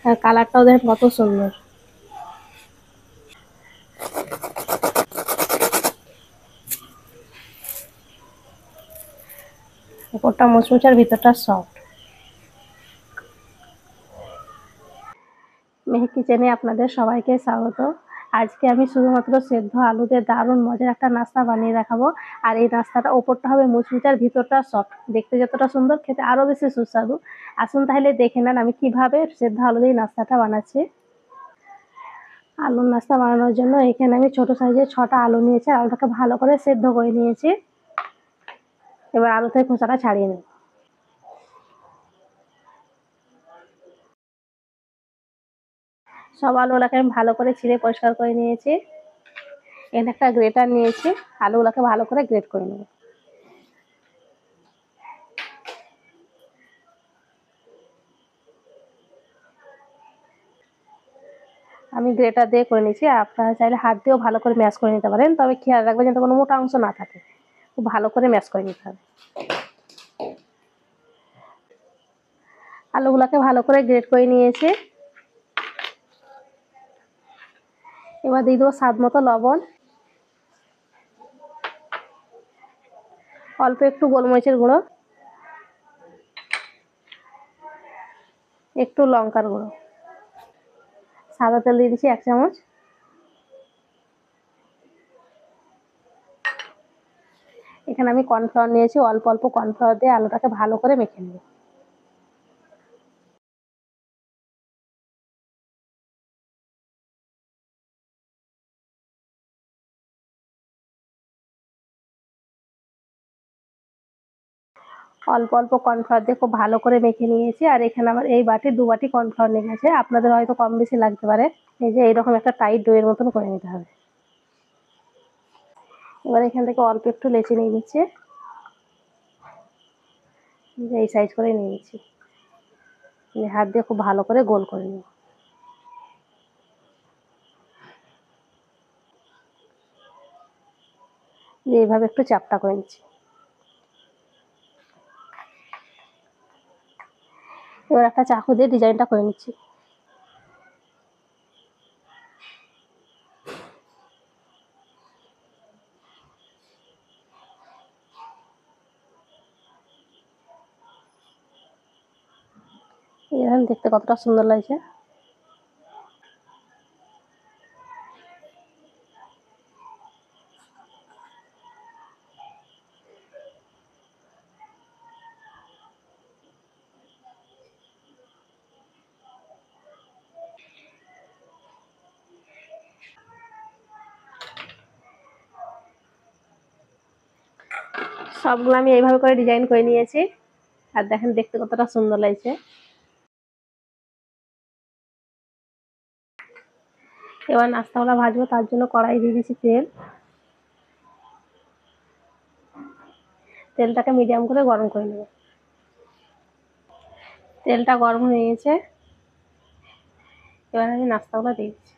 আর কালারটাও দেখেন কত সুন্দর। উপরটা মুচমুচে আর ভিতরটা সফট। মেহেক কিচেনে আপনাদের সবাইকে স্বাগত। আজকে আমি শুধুমাত্র সেদ্ধ আলু দিয়ে দারুণ মজার একটা নাস্তা বানিয়ে দেখাবো। আর এই নাস্তাটা ওপরটা হবে মুচমুচে আর ভিতরটা সফট। দেখতে যতটা সুন্দর, খেতে আরো বেশি সুস্বাদু। আসুন তাহলে দেখে নেন আমি কিভাবে সেদ্ধ আলু দিয়ে নাস্তাটা বানাচ্ছি। আলুর নাস্তা বানানোর জন্য এখানে আমি ছোট সাইজের 6টা আলু নিয়েছি। আলুটাকে ভালো করে সেদ্ধ করে নিয়েছি। এবার আলু থেকে খোসাটা ছাড়িয়ে নেব। সব আলুগুলোকে আমি ভালো করে ছিঁড়ে পরিষ্কার করে নিয়েছি। এখানে একটা গ্রেটার নিয়েছি, আলুগুলোকে ভালো করে গ্রেট করে নেব। আমি গ্রেটার দিয়ে করে নিয়েছি। আপনারা চাইলে হাত দিয়েও ভালো করে ম্যাশ করে নিতে পারেন, তবে খেয়াল রাখবেন যাতে কোনো মোটা অংশ না থাকে। খুব ভালো করে ম্যাশ করে নিতে হবে। আলুগুলোকে ভালো করে গ্রেট করে নিয়েছি। এবার দিয়ে দেবো স্বাদ মতো লবণ, অল্প একটু গোলমরিচের গুঁড়ো, একটু লঙ্কার গুঁড়ো, সাদা তেল দিয়ে দিচ্ছি 1 চামচ। এখানে আমি কর্নফ্লাওয়ার নিয়েছি, অল্প অল্প কর্নফ্লাওয়ার দিয়ে আলুটাকে ভালো করে মেখে নেব। অল্প অল্প কর্নফ্লাওয়ার দিয়ে খুব ভালো করে মেখে নিয়েছি। আর এখানে আমার এই বাটি 2 বাটি কর্নফ্লাওয়ার লেগেছে, আপনাদের হয়তো কম বেশি লাগতে পারে। এই যে এইরকম একটা টাইট ডোয়ের মতন করে নিতে হবে। এবার এখান থেকে অল্প একটু লেচি নিয়ে নিচ্ছি, এই সাইজ করে নিয়ে নিচ্ছি। হাত দিয়ে খুব ভালো করে গোল করে নিব। এইভাবে একটু চ্যাপ্টা করে নিচ্ছি। এবার একটা চাকু দিয়ে ডিজাইনটা করে নিচ্ছি। এরকম দেখতে কতটা সুন্দর লাগছে। সবগুলো আমি এইভাবে করে ডিজাইন করে নিয়েছি। আর দেখেন দেখতে কতটা সুন্দর লাগছে। এবার নাস্তাগুলো ভাজবো, তার জন্য কড়াই দিয়ে দিচ্ছি তেল। তেলটাকে মিডিয়াম করে গরম করে নেব। তেলটা গরম হয়ে গেছে, এবার আমি নাস্তাগুলো দিয়ে দিচ্ছি।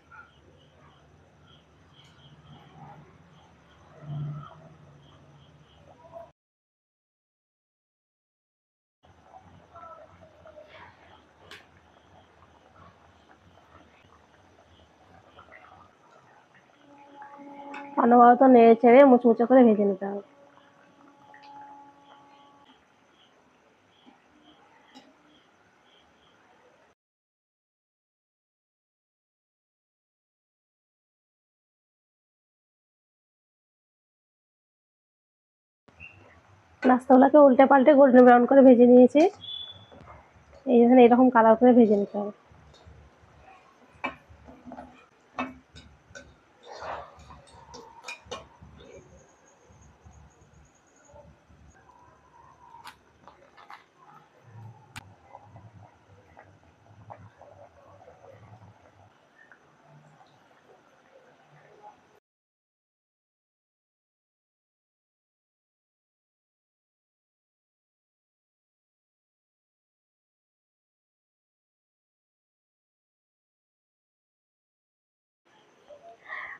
অনবরত নেড়ে চেড়ে মুচমুচে করে ভেজে নিতে হবে। নাস্তাগুলোকে উল্টে পাল্টে গোল্ডেন ব্রাউন করে ভেজে নিয়েছি। এইখানে এরকম কালার করে ভেজে নিতে হবে।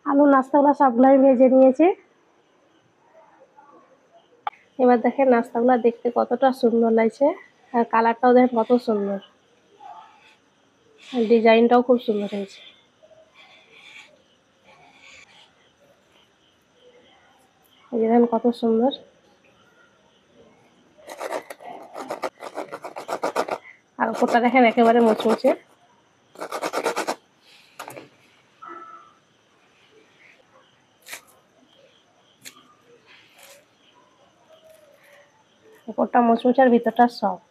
আলুর নাস্তাগুলো সবগুলো আমি ভেজে নিয়েছি। এবার দেখেন নাস্তাগুলো দেখতে কতটা সুন্দর লাগছে, আর কালারটাও দেখেন কত সুন্দর। ডিজাইনটাও খুব সুন্দর হয়েছে। এই যে দেখেন কত সুন্দর। আর উপরটা দেখেন একেবারে মুচমুচে। উপরটা মুচমুচে আর ভিতরটা সফট।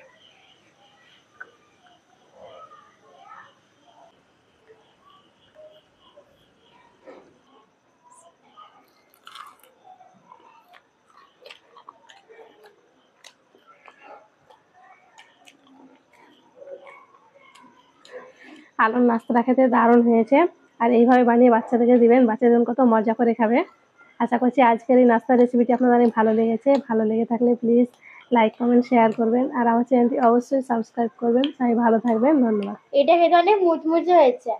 আলুর নাস্তাটা খেতে দারুণ হয়েছে। আর এইভাবে বানিয়ে বাচ্চাদেরকে দিবেন, বাচ্চাদের কত মজা করে খাবে। আশা করছি আজকের এই নাস্তার রেসিপিটি আপনাদের অনেক ভালো লেগেছে। ভালো লেগে থাকলে প্লিজ লাইক, কমেন্ট, শেয়ার করবেন। আর আমার চ্যানেলটি অবশ্যই সাবস্ক্রাইব করবেন। সবাই ভালো থাকবেন। ধন্যবাদ। এটা খেতে অনেক মুচমুচে হয়েছে।